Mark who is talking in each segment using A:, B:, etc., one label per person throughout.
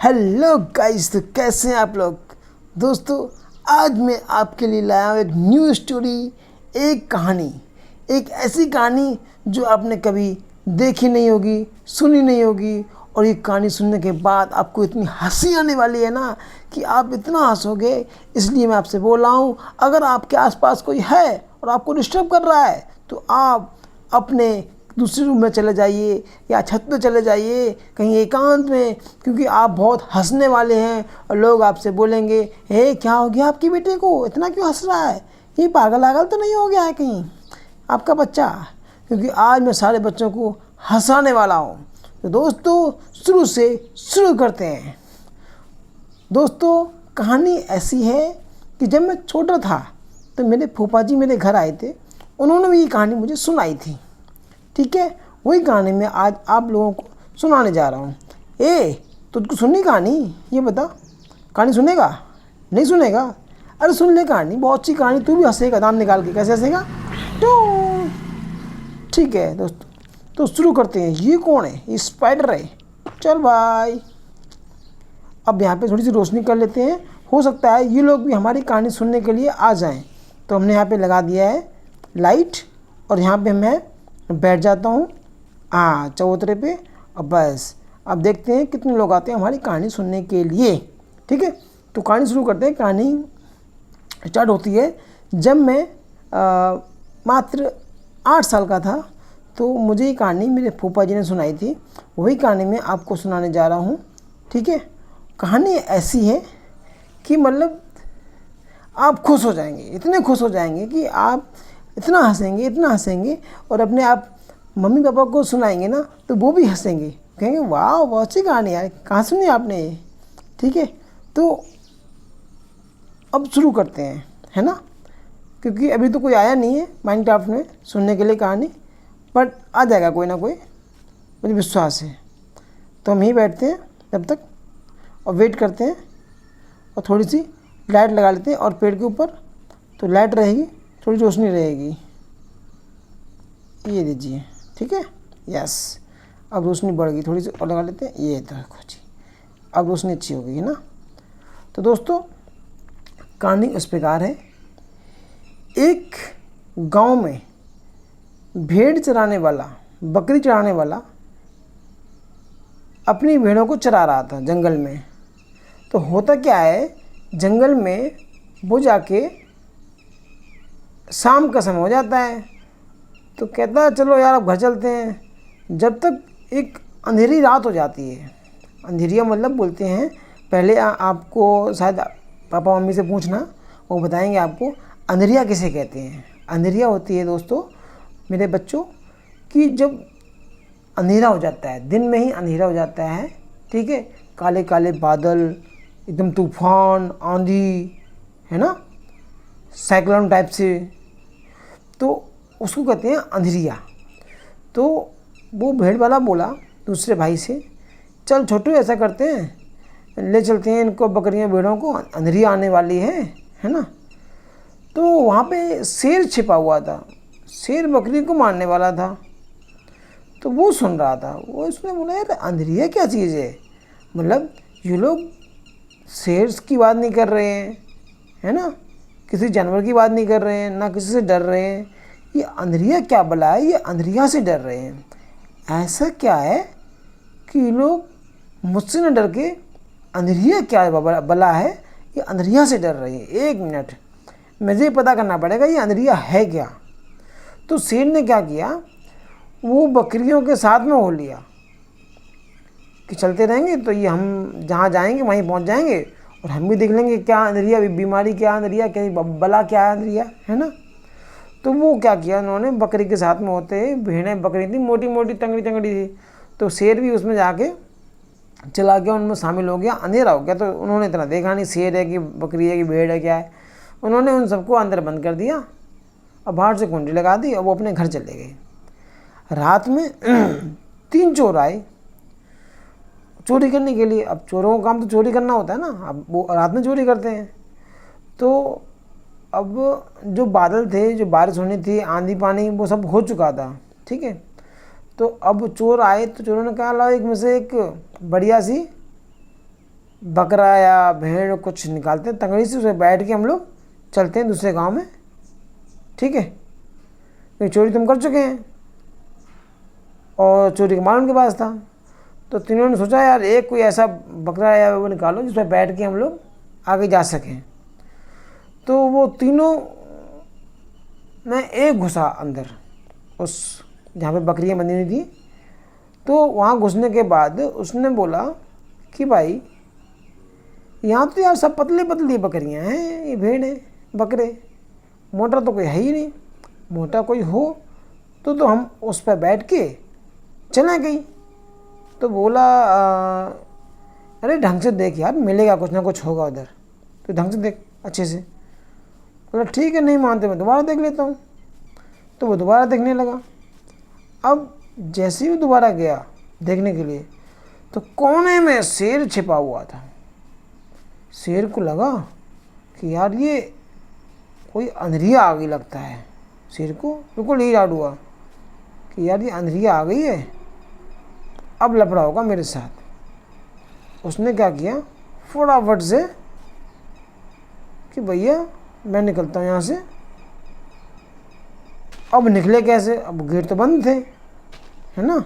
A: Hello guys, तो कैसे हैं आप लोग। दोस्तों, आज मैं आपके लिए लाया हूँ एक न्यू स्टोरी, एक कहानी, एक ऐसी कहानी जो आपने कभी देखी नहीं होगी, सुनी नहीं होगी। और ये कहानी सुनने के बाद आपको इतनी हंसी आने वाली है ना कि आप इतना हंसोगे। इसलिए मैं आपसे बोल रहा हूँ, अगर आपके आसपास कोई है और आपको डिस्टर्ब कर रहा है तो आप अपने दूसरे रूम में चले जाइए या छत पे चले जाइए, कहीं एकांत में, क्योंकि आप बहुत हंसने वाले हैं। और लोग आपसे बोलेंगे, हे क्या हो गया आपके बेटे को, इतना क्यों हंस रहा है, ये पागल आगल तो नहीं हो गया है कहीं आपका बच्चा। क्योंकि आज मैं सारे बच्चों को हंसाने वाला हूँ। तो दोस्तों, शुरू से शुरू करते हैं। दोस्तों, कहानी ऐसी है कि जब मैं छोटा था तो मेरे फूफा जी मेरे घर आए थे। उन्होंने भी ये कहानी मुझे सुनाई थी। ठीक है, वही कहानी मैं आज आप लोगों को सुनाने जा रहा हूँ। तुझको सुननी कहानी, ये बता, कहानी सुनेगा नहीं सुनेगा? अरे सुन ले कहानी, बहुत सी कहानी, तू भी हंसेगा दांत निकाल के। कैसे हंसेगा? तो ठीक है दोस्तों, तो शुरू करते हैं। ये कौन है? ये स्पाइडर है। चल भाई, अब यहाँ पे थोड़ी सी रोशनी कर लेते हैं, हो सकता है ये लोग भी हमारी कहानी सुनने के लिए आ जाएं। तो हमने यहाँ पे लगा दिया है लाइट, और यहाँ पे मैं बैठ जाता हूँ चौतरे पे। अब बस, अब देखते हैं कितने लोग आते हैं हमारी कहानी सुनने के लिए। ठीक है, तो कहानी शुरू करते हैं। कहानी स्टार्ट होती है जब मैं मात्र 8 साल का था। तो मुझे ये कहानी मेरे फूफा जी ने सुनाई थी, वही कहानी मैं आपको सुनाने जा रहा हूँ। ठीक है, कहानी ऐसी है कि मतलब आप खुश हो जाएंगे, इतने खुश हो जाएंगे कि आप इतना हंसेंगे, और अपने आप मम्मी पापा को सुनाएंगे ना तो वो भी हंसेंगे, कहेंगे वाह बहुत अच्छी कहानी यार, कहाँ सुनी आपने ये। ठीक है, तो अब शुरू करते हैं, है ना, क्योंकि अभी तो कोई आया नहीं है माइनक्राफ्ट में सुनने के लिए कहानी, बट आ जाएगा कोई ना कोई, मुझे विश्वास है। तो हम यहीं बैठते हैं तब तक और वेट करते हैं, और थोड़ी सी लाइट लगा लेते हैं और पेड़ के ऊपर, तो लाइट रहेगी, थोड़ी रोशनी रहेगी। ये लीजिए, ठीक है, यस। अब रोशनी बढ़ गई, थोड़ी सी और लगा लेते हैं। ये तो देखो जी, अब रोशनी अच्छी हो गई है ना। तो दोस्तों, कहानी इस प्रकार है। एक गांव में भेड़ चराने वाला, बकरी चराने वाला अपनी भेड़ों को चरा रहा था जंगल में। तो होता क्या है, जंगल में वो जाके शाम का समय हो जाता है, तो कहता है चलो यार अब घर चलते हैं। जब तक एक अंधेरी रात हो जाती है, अंधेरिया मतलब बोलते हैं, पहले आपको शायद पापा मम्मी से पूछना, वो बताएंगे आपको अंधेरिया किसे कहते हैं। अंधेरिया होती है दोस्तों मेरे बच्चों कि जब अंधेरा हो जाता है, दिन में ही अंधेरा हो जाता है। ठीक है, काले काले बादल, एकदम तूफान, आंधी, है ना, साइक्लोन टाइप से, तो उसको कहते हैं अंधेरिया। तो वो भेड़ वाला बोला दूसरे भाई से, चल छोटू ऐसा करते हैं, ले चलते हैं इनको, बकरियां भेड़ों को, अंधेरिया आने वाली है ना। तो वहाँ पे शेर छिपा हुआ था, शेर बकरी को मारने वाला था। तो वो सुन रहा था, वो इसने बोला यार अंधेरिया क्या चीज़ है, मतलब ये लोग शेर की बात नहीं कर रहे हैं, है ना, किसी जानवर की बात नहीं कर रहे हैं, ना किसी से डर रहे हैं, ये अंधेरिया क्या बला है, ये अंधेरिया से डर रहे हैं। ऐसा क्या है कि ये लोग मुझसे न डर के अंधेरिया क्या बला है, ये अंधेरिया से डर रहे हैं। एक मिनट, मुझे पता करना पड़ेगा ये अंधेरिया है क्या। तो शेर ने क्या किया, वो बकरियों के साथ में हो लिया कि चलते रहेंगे तो ये हम जहाँ जाएंगे वहीं पहुँच जाएंगे, और हम भी देख लेंगे क्या अंधेरिया, बीमारी क्या अंधेरिया, क्या बला क्या है अंधेरिया, है ना। तो वो क्या किया उन्होंने, बकरी के साथ में होते, भेड़ें बकरी थी मोटी मोटी तंगड़ी तंगड़ी थी, तो शेर भी उसमें जाके चला गया, उनमें शामिल हो गया। अंधेरा हो गया तो उन्होंने इतना देखा नहीं शेर है कि बकरी है कि भेड़ है क्या है। उन्होंने उन सबको अंदर बंद कर दिया और बाहर से कुंडी लगा दी, और वो अपने घर चले गए। रात में 3 चोर आए चोरी करने के लिए। अब चोरों का काम तो चोरी करना होता है ना, अब वो रात में चोरी करते हैं। तो अब जो बादल थे, जो बारिश होनी थी, आंधी पानी, वो सब हो चुका था। ठीक है, तो अब चोर आए तो चोरों ने कहा लाओ एक में से एक बढ़िया सी बकरा या भेड़ कुछ निकालते हैं, तंगड़ी से उसमें बैठ के हम लोग चलते हैं दूसरे गांव में, ठीक है। क्योंकि चोरी तुम कर चुके हैं और चोरी का माल उनके पास था, तो तीनों ने सोचा यार एक कोई ऐसा बकरा या वो निकालो जिसमें बैठ के हम लोग आगे जा सकें। तो वो तीनों में एक घुसा अंदर, उस जहाँ पे बकरियाँ बंधी हुई थी। तो वहाँ घुसने के बाद उसने बोला कि भाई यहाँ तो यार सब पतली पतली बकरियाँ हैं, ये भेड़ है बकरे, मोटा तो कोई है ही नहीं। मोटा कोई हो तो हम उस पर बैठ के चलें गई। तो बोला अरे ढंग से देख यार, मिलेगा कुछ ना कुछ होगा उधर, तो ढंग से देख अच्छे से। बोला ठीक है, नहीं मानते मैं दोबारा देख लेता हूँ। तो वो दोबारा देखने लगा। अब जैसे ही वो दोबारा गया देखने के लिए, तो कोने में शेर छिपा हुआ था। शेर को लगा कि यार ये कोई अंधेरिया आ गई लगता है। शेर को बिल्कुल यही डाउट हुआ कि यार ये अंधेरिया आ गई है, अब लफड़ा होगा मेरे साथ। उसने क्या किया, फटाफट से कि भैया मैं निकलता हूँ यहाँ से। अब निकले कैसे, अब गेट तो बंद थे, है ना।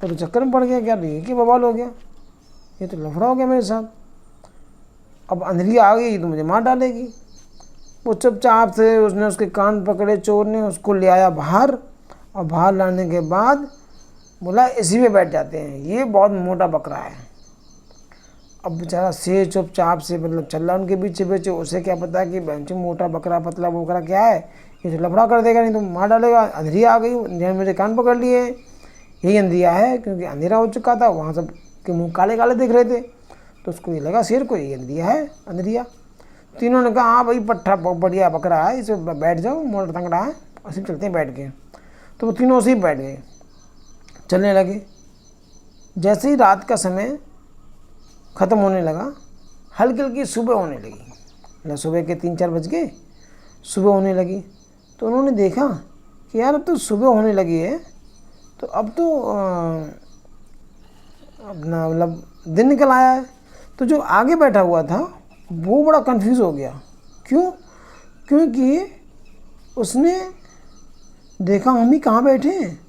A: तो चक्कर में पड़ गया, क्या ये कि बवाल हो गया, ये तो लफड़ा हो गया मेरे साथ। अब अंधेरिया आ गई तो मुझे मार डालेगी। वो चुपचाप से उसने उसके कान पकड़े, चोर ने उसको ले आया बाहर, और बाहर लाने के बाद बोला इसी में बैठ जाते हैं, ये बहुत मोटा बकरा है। अब बेचारा शेर चुपचाप से मतलब चल रहा उनके पीछे पीछे, उसे क्या पता कि बेंच मोटा बकरा पतला बकरा क्या है, ये तो लफड़ा कर देगा, नहीं तो मार डालेगा। अंधेरिया आ गई, अंधेरिया मेरे कान पकड़ लिए, यही अंधेरिया है, क्योंकि अंधेरा हो चुका था, वहाँ सब के मुँह काले काले दिख रहे थे। तो उसको ये लगा शेर को यही अंधेरिया है, अंधेरिया। तीनों ने कहा हाँ भाई पट्ठा बढ़िया बकरा है, इसे बैठ जाओ, मोटा तंगड़ा है, उसी में चलते हैं बैठ के। तो वो तीनों उसी बैठ गए, चलने लगे। जैसे ही रात का समय ख़त्म होने लगा, हल्की हल्की सुबह होने लगी, मतलब सुबह के 3-4 बज गए, सुबह होने लगी। तो उन्होंने देखा कि यार अब तो सुबह होने लगी है, तो अब तो अपना मतलब दिन निकल आया है। तो जो आगे बैठा हुआ था वो बड़ा कंफ्यूज हो गया। क्यों? क्योंकि उसने देखा हम ही कहाँ बैठे हैं।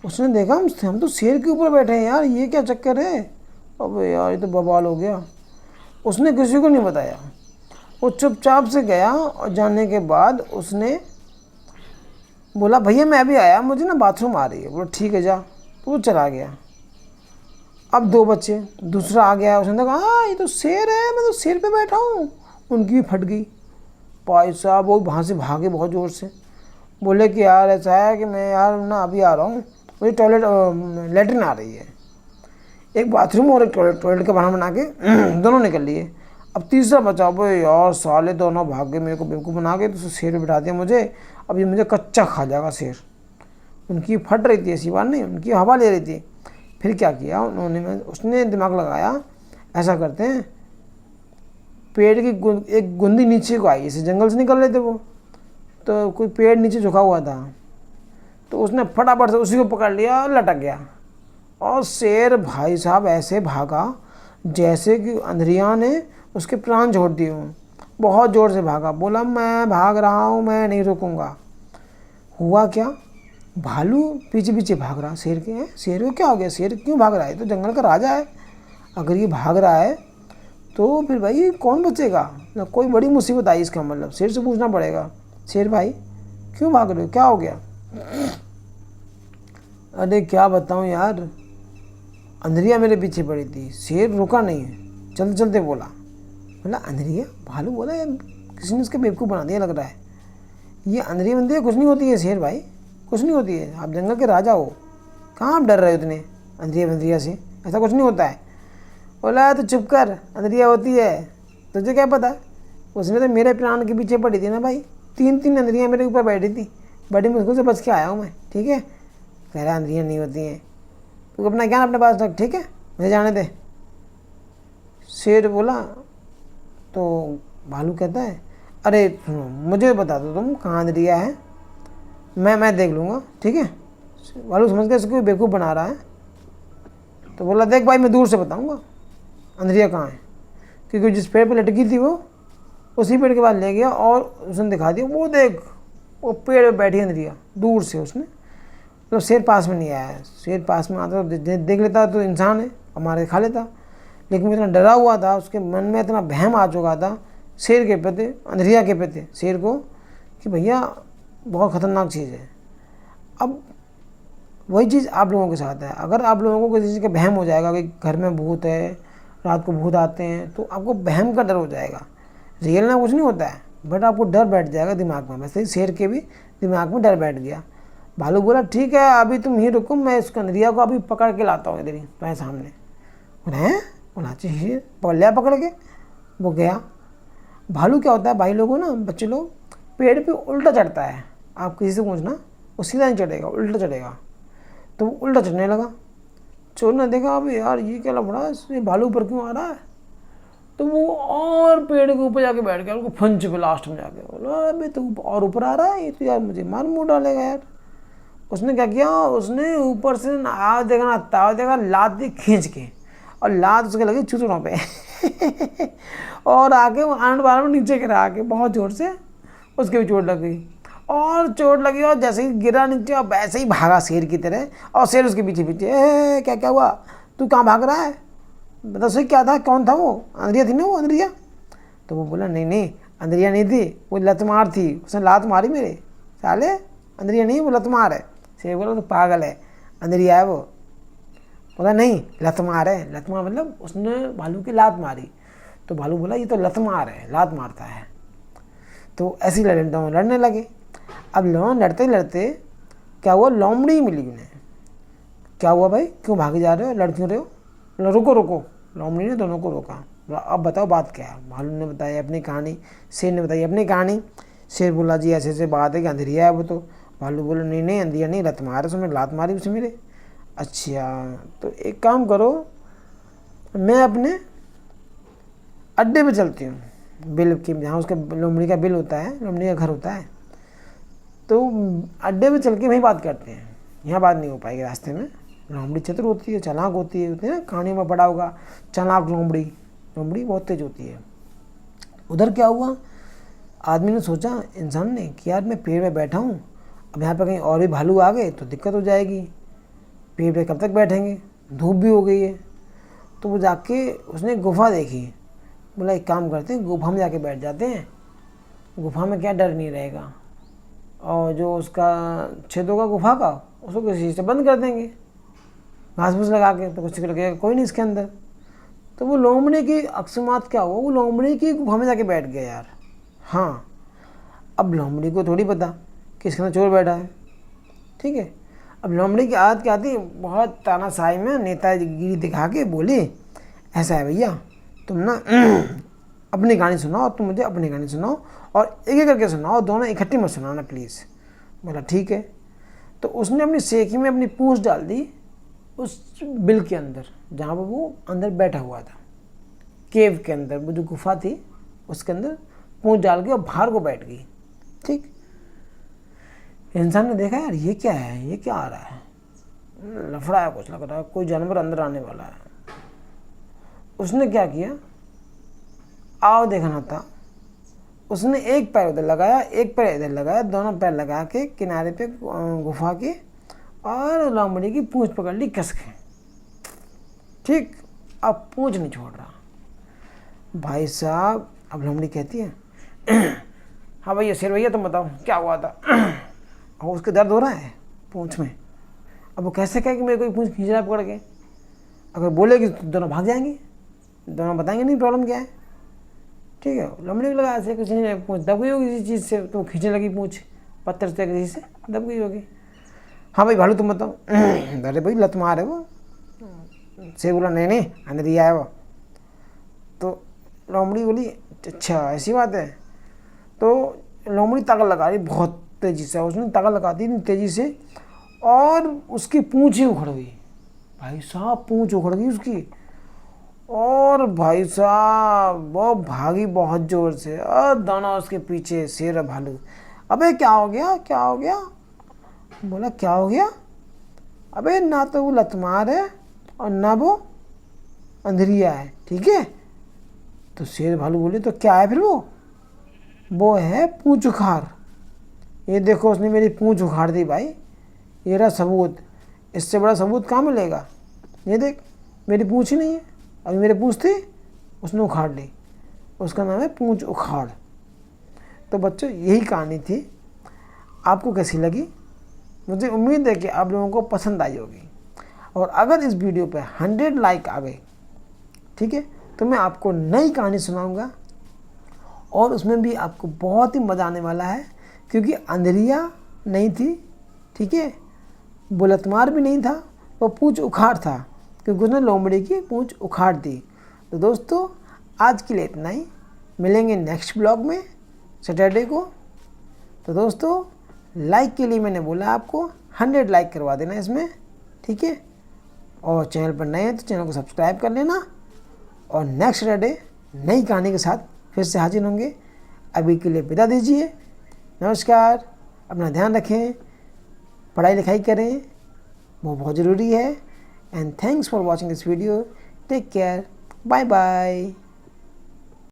A: उसने देखा हम तो शेर के ऊपर बैठे हैं यार, ये क्या चक्कर है। अब यार ये तो बवाल हो गया। उसने किसी को नहीं बताया, वो चुपचाप से गया, और जाने के बाद उसने बोला भैया मैं अभी आया, मुझे ना बाथरूम आ रही है। बोला ठीक है जा। तो वो चला गया। अब 2 बच्चे, दूसरा आ गया, उसने कहा हाँ ये तो शेर है, मैं तो शेर पे बैठा हूँ। उनकी भी फट गई। भाई साहब वो वहाँ से भागे बहुत ज़ोर से, बोले कि यार ऐसा है कि मैं यार ना अभी आ रहा हूँ, मुझे टॉयलेट लेटरिन आ रही है। एक बाथरूम और एक टॉयलेट का बहाना बना के दोनों निकल लिए। अब तीसरा बचा, भाई यार साले दोनों भाग गए, मेरे को बेवकूफ़ बना के, तो शेर पे बिठा दिया मुझे, अब ये मुझे कच्चा खा जाएगा शेर। उनकी फट रही थी, ऐसी बात नहीं, उनकी हवा ले रही थी। फिर क्या किया उसने दिमाग लगाया, ऐसा करते हैं, पेड़ की एक गुंदी नीचे को आई, इसे जंगल से निकल रहे थे वो, तो कोई पेड़ नीचे झुका हुआ था, तो उसने फटाफट से उसी को पकड़ लिया, लटक गया। और शेर भाई साहब ऐसे भागा जैसे कि अंधेरिया ने उसके प्राण छोड़ दिए हों। बहुत ज़ोर से भागा, बोला मैं भाग रहा हूँ, मैं नहीं रुकूंगा। हुआ क्या, भालू पीछे पीछे भाग रहा शेर के। शेर को क्या हो गया, शेर क्यों भाग रहा है, तो जंगल का राजा है, अगर ये भाग रहा है तो फिर भाई कौन बचेगा ना, कोई बड़ी मुसीबत आई इसका मतलब। शेर से पूछना पड़ेगा, शेर भाई क्यों भाग रहे हो, क्या हो गया। अरे क्या बताऊँ यार, अंधेरिया मेरे पीछे पड़ी थी, शेर रुका नहीं है, चलते चलते बोला अंधेरिया। भालू बोला यार किसी ने उसके बेवकूफ़ बना दिया लग रहा है, ये अंधेरिया कुछ नहीं होती है शेर भाई, कुछ नहीं होती है, आप जंगल के राजा हो, कहाँ आप डर रहे हो इतने अंधेरिया से, ऐसा कुछ नहीं होता है। बोला तो चुप कर, अंधेरिया होती है, तुझे क्या पता। उसने तो मेरे प्राण के पीछे पड़ी थी ना भाई, 3 अंधेरिया मेरे ऊपर बैठी थी, बड़ी मुश्किल से बच के आया हूँ मैं, ठीक है। कह रहा अंधेरिया नहीं होती हैं, तू अपना ज्ञान अपने पास रख, ठीक है, मुझे जाने दे। शेर बोला, तो भालू कहता है अरे सुनो मुझे बता दो तुम कहाँ अंधेरिया है, मैं देख लूँगा, ठीक है। भालू समझ गया इसको बेवकूफ़ बना रहा है, तो बोला देख भाई मैं दूर से बताऊँगा, अंदरिया कहाँ है, क्योंकि जिस पेड़ पर लटकी थी वो उसी पेड़ के बाद ले गया और उसने दिखा दिया, वो देख वो पेड़ पे बैठी अंदरिया। दूर से उसने, मतलब शेर पास में नहीं आया, शेर पास में आता तो देख लेता तो इंसान है, हमारे खा लेता। लेकिन वो इतना डरा हुआ था, उसके मन में इतना वहम आ चुका था शेर के प्रति, अंधरिया के प्रति शेर को, कि भैया बहुत ख़तरनाक चीज़ है। अब वही चीज़ आप लोगों के साथ है, अगर आप लोगों को किसी चीज़ का वहम हो जाएगा कि घर में भूत है, रात को भूत आते हैं, तो आपको वहम का डर हो जाएगा। रियल ना कुछ नहीं होता है, बट आपको डर बैठ जाएगा दिमाग में। वैसे ही शेर के भी दिमाग में डर बैठ गया। भालू बोला ठीक है अभी तुम ही रुको, मैं इस कंदरिया को अभी पकड़ के लाता हूँ इधर ही तुम्हारे सामने। बोले बोला चाहिए, पकड़ लिया पकड़ के। वो गया। भालू क्या होता है भाई लोगों ना, बच्चे लोग, पेड़ पे उल्टा चढ़ता है। आप किसी से पूछना, वो सीधा नहीं चढ़ेगा, उल्टा चढ़ेगा। तो वो उल्टा चढ़ने लगा। चोर ने देखा अब यार ये क्या लफड़ा है, ये भालू ऊपर क्यों आ रहा है। तो वो और पेड़ के ऊपर जाके बैठ गया, उसको फंच पे लास्ट में जाके बोला अबे तू और ऊपर आ रहा है, ये तो यार मुझे मार मुँह डालेगा यार। उसने क्या किया, उसने ऊपर से ना देखा ना ताव देखा, लात दी खींच के, और लात उसके लगी चुचड़ों पे और आके वो आंट बार में नीचे गिरा, आके बहुत जोर से उसके भी चोट लग गई, और चोट लगी, और जैसे ही गिरा नीचे और वैसे ही भागा शेर की तरह, और शेर उसके पीछे पीछे। क्या क्या हुआ, तू कहाँ भाग रहा है, बता सही क्या था, कौन था वो, अंदरिया थी ना वो, अंदरिया। तो वो बोला नहीं नहीं अंदरिया नहीं थी, वो लतमार थी, उसने लात मारी मेरे साले, अंदरिया नहीं वो लतमार है। शेर बोला तो पागल है, अंदरिया है वो। बोला नहीं लतमार है, लतमार मतलब उसने भालू की लात मारी। तो भालू बोला ये तो लतमार है, लात मारता है। तो ऐसे ही लड़ने लगे। अब लड़ते लड़ते क्या हुआ, लोमड़ी मिली उन्हें। क्या हुआ भाई, क्यों भागे जा रहे हो, लड़ क्यों रहे हो। बोला रुको रुको। लोमड़ी ने दोनों को रोका। बोला अब बताओ बात क्या है। भालू ने बताई अपनी कहानी, शेर ने बताई अपनी कहानी। शेर बोला जी ऐसे ऐसे बात है कि अंधेरिया है वो तो। भालू बोला नहीं नहीं अंधेरिया नहीं, लत मारे उसने, लात मारी उसे मेरे। अच्छा तो एक काम करो, मैं अपने अड्डे पे चलती हूँ, बिल की जहाँ उसका लोमड़ी का बिल होता है, लोमड़ी का घर होता है, तो अड्डे पे चल के वहीं बात करते हैं, यहाँ बात नहीं हो पाएगी रास्ते में। लोमड़ी चतुर होती है, चालाक होती है ना, कहानी में पढ़ा होगा चालाक लोमड़ी। लोमड़ी बहुत तेज होती है। उधर क्या हुआ, आदमी ने सोचा, इंसान ने, कि यार मैं पेड़ में बैठा हूँ, अब यहाँ पे कहीं और भी भालू आ गए तो दिक्कत हो जाएगी, पेड़ पे कब तक बैठेंगे, धूप भी हो गई है। तो वो जाके उसने गुफा देखी। बोला एक काम करते हैं, गुफा में जाके बैठ जाते हैं, गुफा में क्या डर नहीं रहेगा, और जो उसका छेद होगा गुफा का उसको किसी चीज़ से बंद कर देंगे, घास फूस लगा के, तो कुछ लगेगा कोई नहीं इसके अंदर। तो वो लोमड़ी की अकस्मात क्या हुआ, वो लोमड़ी की गुफा में जाके बैठ गया यार। हाँ अब लोमड़ी को थोड़ी पता कि इसके अंदर चोर बैठा है, ठीक है। अब लोमड़ी की आदत क्या थी, बहुत तानाशाही में नेतागिरी दिखा के बोली ऐसा है भैया तुम ना अपनी कहानी सुनाओ, तुम मुझे अपनी कहानी सुनाओ, और एक एक करके सुनाओ, दोनों इकट्ठी मत सुनाना प्लीज़। बोला ठीक है। तो उसने अपनी सेखी में अपनी पूंछ डाल दी उस बिल के अंदर, जहाँ पर वो अंदर बैठा हुआ था, केव के अंदर, वो जो गुफा थी उसके अंदर पूंछ डाल के और बाहर को बैठ गई। ठीक, इंसान ने देखा यार ये क्या है, ये क्या आ रहा है, लफड़ा है कुछ लग रहा है, कोई जानवर अंदर आने वाला है। उसने क्या किया, आओ देखना था, उसने एक पैर उधर लगाया, एक पैर इधर लगाया, दोनों पैर लगा के किनारे पे गुफा के, और लोमड़ी की पूंछ पकड़ ली कस के। ठीक, अब पूंछ नहीं छोड़ रहा भाई साहब। अब लोमड़ी कहती है हाँ भैया शेर भैया तुम बताओ क्या हुआ था। और उसके दर्द हो रहा है पूंछ में। अब वो कैसे कहे कि मेरे को पूंछ खींच रहा है पकड़ के, अगर बोलेगी तो दोनों भाग जाएंगे, दोनों बताएंगे नहीं प्रॉब्लम क्या है। ठीक है, लोमड़ी को लगा ऐसे किसी ने पूंछ दब गई होगी किसी चीज़ से, तो खींचने लगी पूंछ पत्थर से, किसी से दब गई होगी। हाँ भाई भालू तुम बताओ। अरे भाई लत मार है वो। शेर बोला नहीं नहीं अंदरिया है वो। तो लोमड़ी बोली अच्छा ऐसी बात है। तो लोमड़ी ताकत लगा रही बहुत तेज़ी से, उसने ताकत लगा दी तेज़ी से, और उसकी पूंछ ही उखड़ गई भाई साहब, पूंछ उखड़ गई उसकी। और भाई साहब वो भागी बहुत ज़ोर से, और दोनों उसके पीछे शेर और भालू। अबे क्या हो गया, क्या हो गया। बोला क्या हो गया, अबे ना तो वो लतमार है और ना वो अंधेरिया है, ठीक है। तो शेर भालू बोले तो क्या है फिर वो है पूंछ उखाड़। ये देखो उसने मेरी पूंछ उखाड़ दी भाई, ये रहा सबूत, इससे बड़ा सबूत कहाँ मिलेगा। ये देख मेरी पूंछ ही नहीं है, अभी मेरे पूंछ थी उसने उखाड़ ली, उसका नाम है पूंछ उखाड़। तो बच्चों यही कहानी थी, आपको कैसी लगी? मुझे उम्मीद है कि आप लोगों को पसंद आई होगी। और अगर इस वीडियो पे 100 लाइक आ गए, ठीक है, तो मैं आपको नई कहानी सुनाऊंगा और उसमें भी आपको बहुत ही मज़ा आने वाला है, क्योंकि अंधेरिया नहीं थी, ठीक है, बुलतमार भी नहीं था, वो पूंछ उखाड़ था, क्योंकि उसने लोमड़ी की पूंछ उखाड़ दी। तो दोस्तों आज के लिए इतना ही, मिलेंगे नेक्स्ट ब्लॉग में सैटरडे को। तो दोस्तों लाइक के लिए मैंने बोला आपको 100 लाइक करवा देना इसमें, ठीक है। और चैनल पर नए हैं तो चैनल को सब्सक्राइब कर लेना। और नेक्स्ट सैटरडे नई कहानी के साथ फिर से हाजिर होंगे। अभी के लिए विदा दीजिए, नमस्कार, अपना ध्यान रखें, पढ़ाई लिखाई करें, वो बहुत ज़रूरी है। And thanks for watching this video, take care, bye bye.